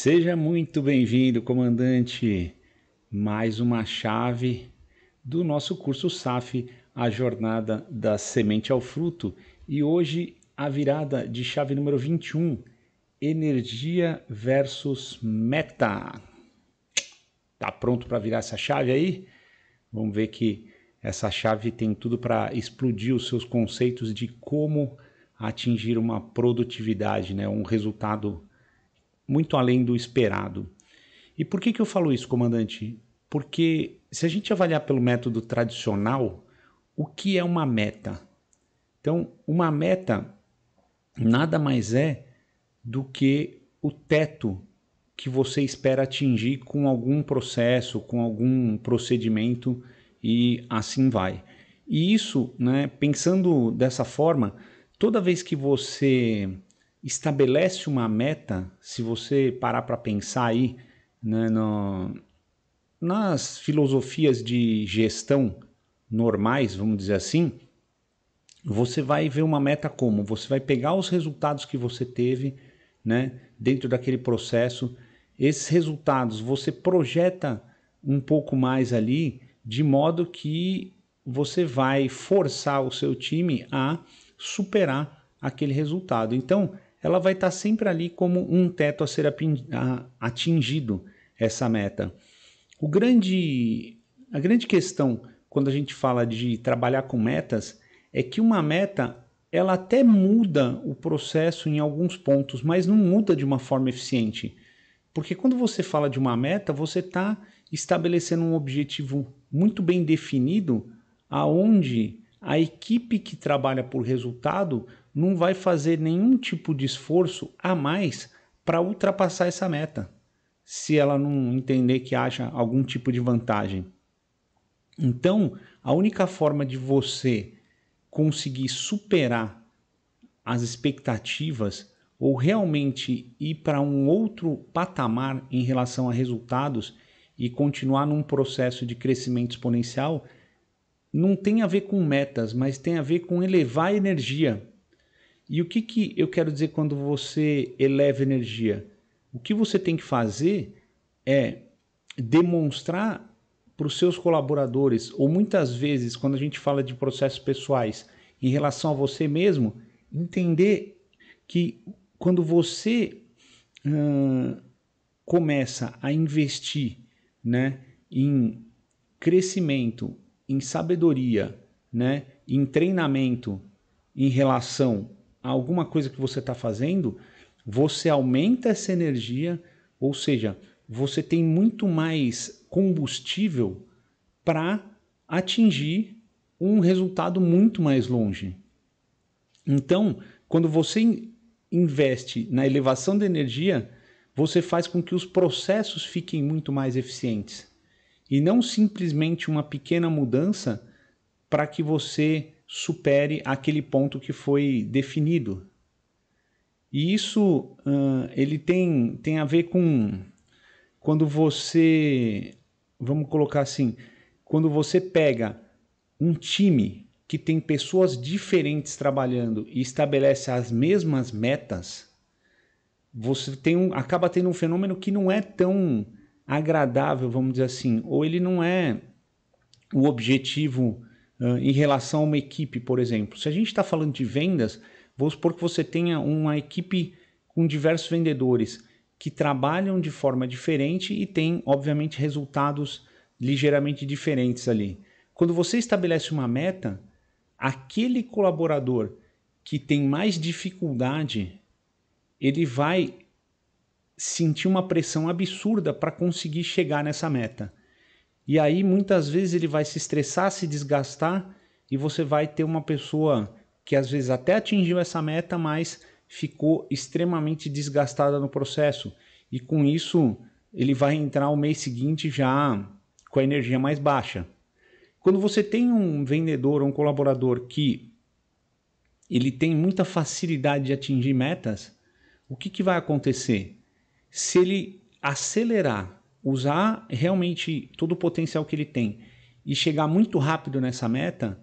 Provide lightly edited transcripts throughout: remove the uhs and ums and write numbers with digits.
Seja muito bem-vindo, comandante. Mais uma chave do nosso curso SAF, a jornada da semente ao fruto. E hoje a virada de chave número 21, energia versus meta. Tá pronto para virar essa chave aí? Vamos ver que essa chave tem tudo para explodir os seus conceitos de como atingir uma produtividade, né? Um resultado muito além do esperado. E por que eu falo isso, comandante? Porque se a gente avaliar pelo método tradicional, o que é uma meta? Então, uma meta nada mais é do que o teto que você espera atingir com algum processo, com algum procedimento e assim vai. E isso, né, pensando dessa forma, toda vez que você estabelece uma meta, se você parar para pensar aí, né, nas filosofias de gestão normais, vamos dizer assim, você vai ver uma meta como? Você vai pegar os resultados que você teve, né, dentro daquele processo. Esses resultados você projeta um pouco mais ali, de modo que você vai forçar o seu time a superar aquele resultado. Então, ela vai estar sempre ali como um teto a ser atingido, essa meta. A grande questão quando a gente fala de trabalhar com metas é que uma meta ela até muda o processo em alguns pontos, mas não muda de uma forma eficiente. Porque quando você fala de uma meta, você está estabelecendo um objetivo muito bem definido, aonde a equipe que trabalha por resultado não vai fazer nenhum tipo de esforço a mais para ultrapassar essa meta, se ela não entender que haja algum tipo de vantagem. Então, a única forma de você conseguir superar as expectativas ou realmente ir para um outro patamar em relação a resultados e continuar num processo de crescimento exponencial, não tem a ver com metas, mas tem a ver com elevar a energia. E o que eu quero dizer quando você eleva energia? O que você tem que fazer é demonstrar para os seus colaboradores, ou muitas vezes, quando a gente fala de processos pessoais, em relação a você mesmo, entender que quando você começa a investir, né, em crescimento, em sabedoria, né, em treinamento em relação a alguma coisa que você está fazendo, você aumenta essa energia, ou seja, você tem muito mais combustível para atingir um resultado muito mais longe. Então, quando você investe na elevação da energia, você faz com que os processos fiquem muito mais eficientes. E não simplesmente uma pequena mudança para que você supere aquele ponto que foi definido. E isso ele tem a ver com quando você, vamos colocar assim, quando você pega um time que tem pessoas diferentes trabalhando e estabelece as mesmas metas, você acaba tendo um fenômeno que não é tão agradável, vamos dizer assim, ou ele não é o objetivo em relação a uma equipe, por exemplo. Se a gente está falando de vendas, vamos supor que você tenha uma equipe com diversos vendedores que trabalham de forma diferente e têm, obviamente, resultados ligeiramente diferentes ali. Quando você estabelece uma meta, aquele colaborador que tem mais dificuldade, ele vai sentir uma pressão absurda para conseguir chegar nessa meta. E aí muitas vezes ele vai se estressar, se desgastar e você vai ter uma pessoa que às vezes até atingiu essa meta, mas ficou extremamente desgastada no processo. E com isso ele vai entrar o mês seguinte já com a energia mais baixa. Quando você tem um vendedor ou um colaborador que ele tem muita facilidade de atingir metas, o que vai acontecer? Se ele acelerar, usar realmente todo o potencial que ele tem e chegar muito rápido nessa meta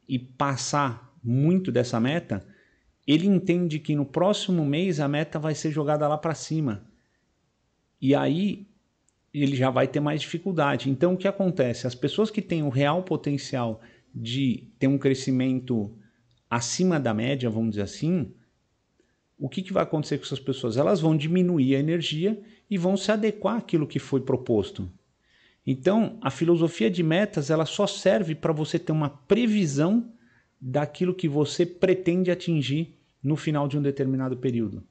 e passar muito dessa meta, ele entende que no próximo mês a meta vai ser jogada lá para cima. e aí ele já vai ter mais dificuldade. Então, o que acontece? As pessoas que têm o real potencial de ter um crescimento acima da média, vamos dizer assim, o que vai acontecer com essas pessoas? Elas vão diminuir a energia e vão se adequar àquilo que foi proposto. Então, a filosofia de metas ela só serve para você ter uma previsão daquilo que você pretende atingir no final de um determinado período.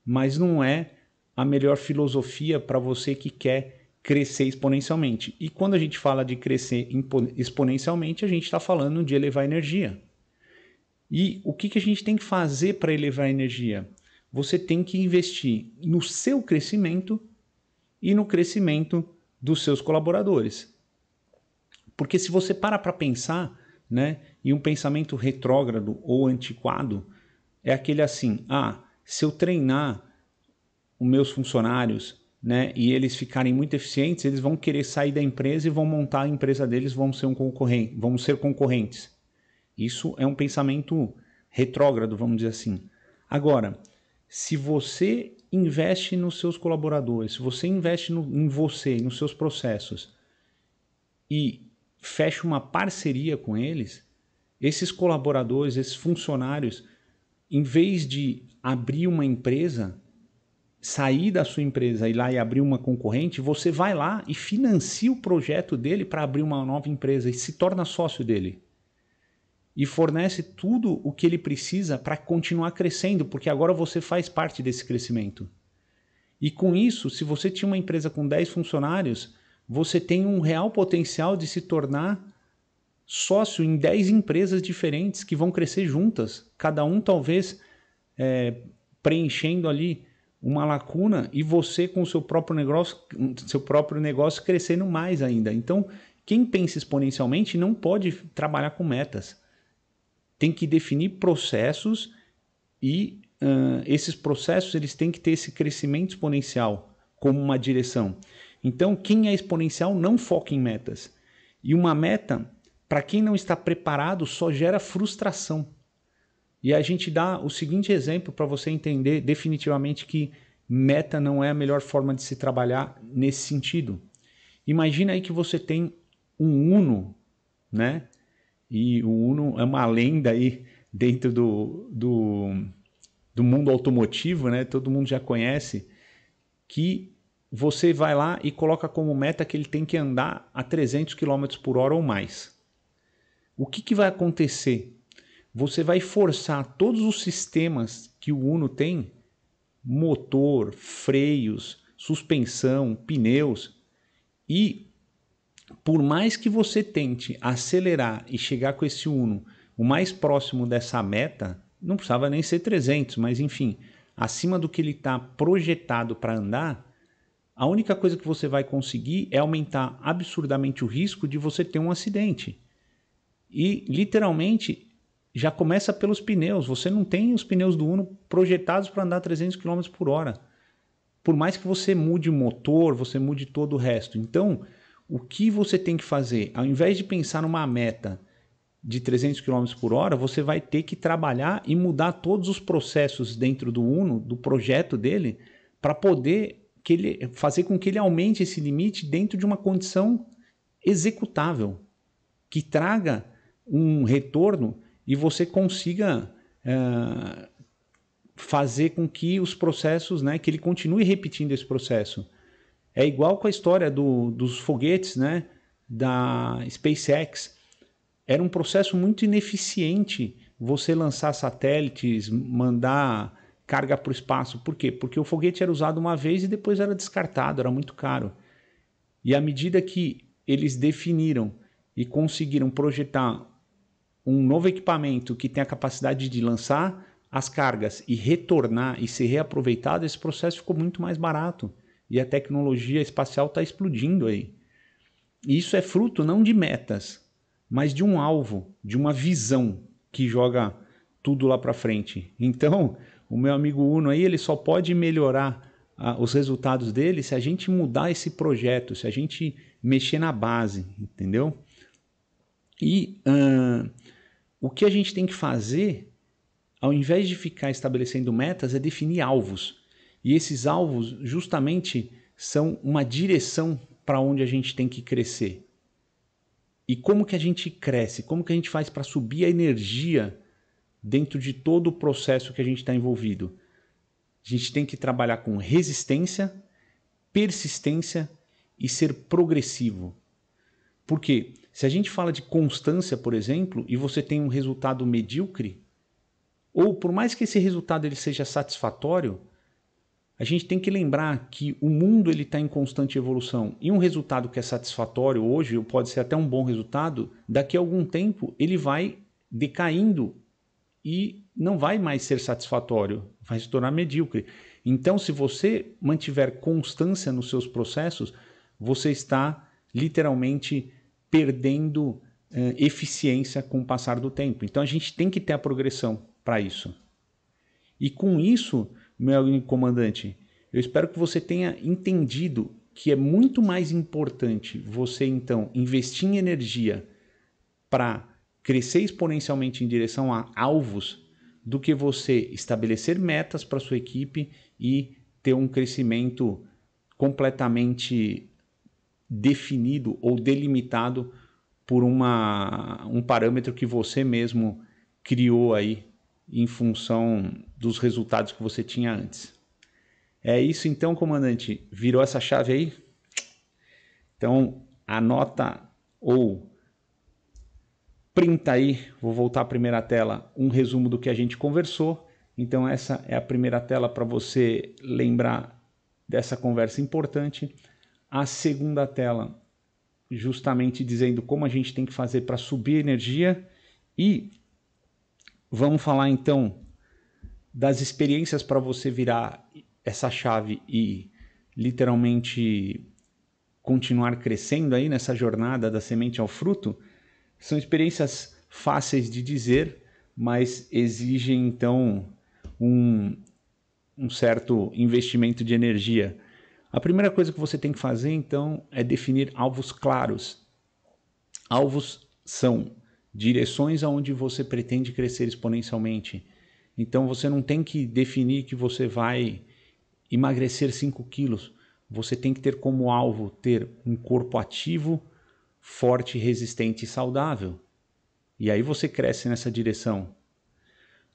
Mas não é a melhor filosofia para você que quer crescer exponencialmente. E quando a gente fala de crescer exponencialmente, a gente está falando de elevar a energia. E o que a gente tem que fazer para elevar a energia? Você tem que investir no seu crescimento e no crescimento dos seus colaboradores. Porque se você para pensar, né, em um pensamento retrógrado ou antiquado, é aquele assim, se eu treinar os meus funcionários, né, e eles ficarem muito eficientes, eles vão querer sair da empresa e vão montar a empresa deles, vão ser concorrentes. Isso é um pensamento retrógrado, vamos dizer assim. Agora, se você investe nos seus colaboradores, se você investe em você, nos seus processos e fecha uma parceria com eles, esses colaboradores, esses funcionários, em vez de abrir uma empresa, sair da sua empresa e ir lá e abrir uma concorrente, você vai lá e financia o projeto dele para abrir uma nova empresa e se torna sócio dele. E fornece tudo o que ele precisa para continuar crescendo, porque agora você faz parte desse crescimento. E com isso, se você tinha uma empresa com 10 funcionários, você tem um real potencial de se tornar sócio em 10 empresas diferentes que vão crescer juntas, cada um talvez preenchendo ali uma lacuna e você com o seu próprio negócio crescendo mais ainda. Então, quem pensa exponencialmente não pode trabalhar com metas. Tem que definir processos e esses processos eles têm que ter esse crescimento exponencial como uma direção. Então, quem é exponencial não foca em metas. E uma meta, para quem não está preparado, só gera frustração. E a gente dá o seguinte exemplo para você entender definitivamente que meta não é a melhor forma de se trabalhar nesse sentido. Imagina aí que você tem um Uno, né? E o Uno é uma lenda aí dentro do mundo automotivo, né? Todo mundo já conhece, que você vai lá e coloca como meta que ele tem que andar a 300 km por hora ou mais. O que vai acontecer? Você vai forçar todos os sistemas que o Uno tem, motor, freios, suspensão, pneus, e por mais que você tente acelerar e chegar com esse Uno o mais próximo dessa meta, não precisava nem ser 300, mas enfim, acima do que ele está projetado para andar, a única coisa que você vai conseguir é aumentar absurdamente o risco de você ter um acidente. E literalmente já começa pelos pneus. Você não tem os pneus do Uno projetados para andar 300 km por hora. Por mais que você mude o motor, você mude todo o resto. Então, o que você tem que fazer? Ao invés de pensar numa meta de 300 km por hora, você vai ter que trabalhar e mudar todos os processos dentro do Uno, do projeto dele, para poder fazer com que ele aumente esse limite dentro de uma condição executável, que traga um retorno e você consiga fazer com que os processos, né, que ele continue repetindo esse processo. É igual com a história dos foguetes, né, da SpaceX. Era um processo muito ineficiente você lançar satélites, mandar carga para o espaço. Por quê? Porque o foguete era usado uma vez e depois era descartado, era muito caro. E à medida que eles definiram e conseguiram projetar um novo equipamento que tem a capacidade de lançar as cargas e retornar e ser reaproveitado, esse processo ficou muito mais barato. E a tecnologia espacial está explodindo aí. E isso é fruto não de metas, mas de um alvo, de uma visão que joga tudo lá para frente. Então, o meu amigo Uno aí, ele só pode melhorar os resultados dele se a gente mudar esse projeto, se a gente mexer na base, entendeu? E o que a gente tem que fazer, ao invés de ficar estabelecendo metas, é definir alvos. E esses alvos justamente são uma direção para onde a gente tem que crescer. E como que a gente cresce? Como que a gente faz para subir a energia dentro de todo o processo que a gente está envolvido? A gente tem que trabalhar com resistência, persistência e ser progressivo. Por quê? Se a gente fala de constância, por exemplo, e você tem um resultado medíocre, ou por mais que esse resultado ele seja satisfatório, a gente tem que lembrar que o mundo está em constante evolução. E um resultado que é satisfatório hoje, ou pode ser até um bom resultado, daqui a algum tempo ele vai decaindo e não vai mais ser satisfatório, vai se tornar medíocre. Então, se você mantiver constância nos seus processos, você está literalmente perdendo eficiência com o passar do tempo. Então, a gente tem que ter a progressão para isso. E com isso, meu amigo comandante, eu espero que você tenha entendido que é muito mais importante você, então, investir em energia para crescer exponencialmente em direção a alvos do que você estabelecer metas para sua equipe e ter um crescimento completamente definido ou delimitado por um parâmetro que você mesmo criou aí em função dos resultados que você tinha antes. É isso então, comandante. Virou essa chave aí? Então, anota ou printa aí, vou voltar à primeira tela, um resumo do que a gente conversou. Então, essa é a primeira tela para você lembrar dessa conversa importante. A segunda tela, justamente dizendo como a gente tem que fazer para subir a energia. E vamos falar então das experiências para você virar essa chave e literalmente continuar crescendo aí nessa jornada da semente ao fruto. São experiências fáceis de dizer, mas exigem então um certo investimento de energia. A primeira coisa que você tem que fazer então é definir alvos claros. Alvos são direções aonde você pretende crescer exponencialmente. Então você não tem que definir que você vai emagrecer 5 quilos. Você tem que ter como alvo ter um corpo ativo, forte, resistente e saudável. E aí você cresce nessa direção.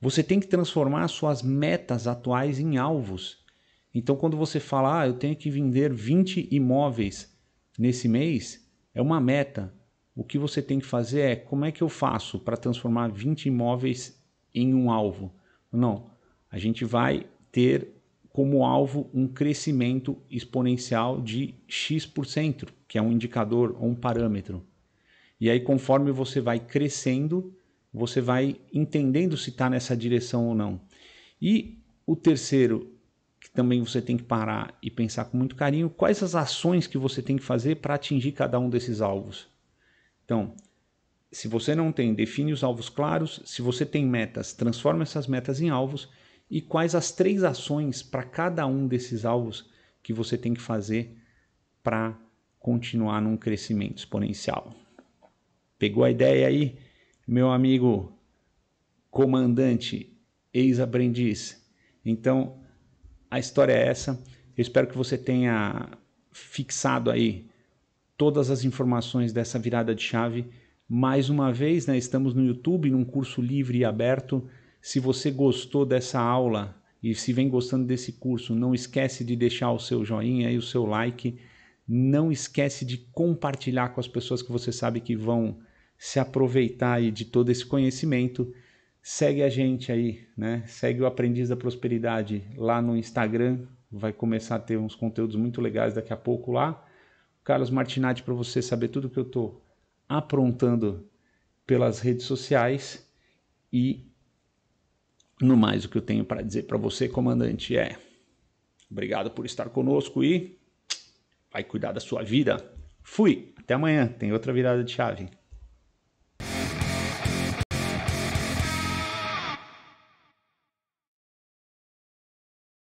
Você tem que transformar suas metas atuais em alvos. Então quando você fala, eu tenho que vender 20 imóveis nesse mês, é uma meta. O que você tem que fazer é, como é que eu faço para transformar 20 imóveis em um alvo? Não, a gente vai ter como alvo um crescimento exponencial de X%, que é um indicador ou um parâmetro. E aí, conforme você vai crescendo, você vai entendendo se está nessa direção ou não. E o terceiro, que também você tem que parar e pensar com muito carinho, quais as ações que você tem que fazer para atingir cada um desses alvos. Então, se você não tem, define os alvos claros. Se você tem metas, transforma essas metas em alvos. E quais as 3 ações para cada um desses alvos que você tem que fazer para continuar num crescimento exponencial. Pegou a ideia aí, meu amigo comandante, ex-aprendiz? Então, a história é essa. Eu espero que você tenha fixado aí todas as informações dessa virada de chave. Mais uma vez, né, estamos no YouTube, num curso livre e aberto. Se você gostou dessa aula e se vem gostando desse curso, não esquece de deixar o seu joinha e o seu like. Não esquece de compartilhar com as pessoas que você sabe que vão se aproveitar aí de todo esse conhecimento. Segue a gente aí, né? Segue o Aprendiz da Prosperidade lá no Instagram. Vai começar a ter uns conteúdos muito legais daqui a pouco lá. Carlos Martinatti, para você saber tudo que eu estou aprontando pelas redes sociais. E no mais, o que eu tenho para dizer para você, comandante, é obrigado por estar conosco e vai cuidar da sua vida. Fui, até amanhã, tem outra virada de chave.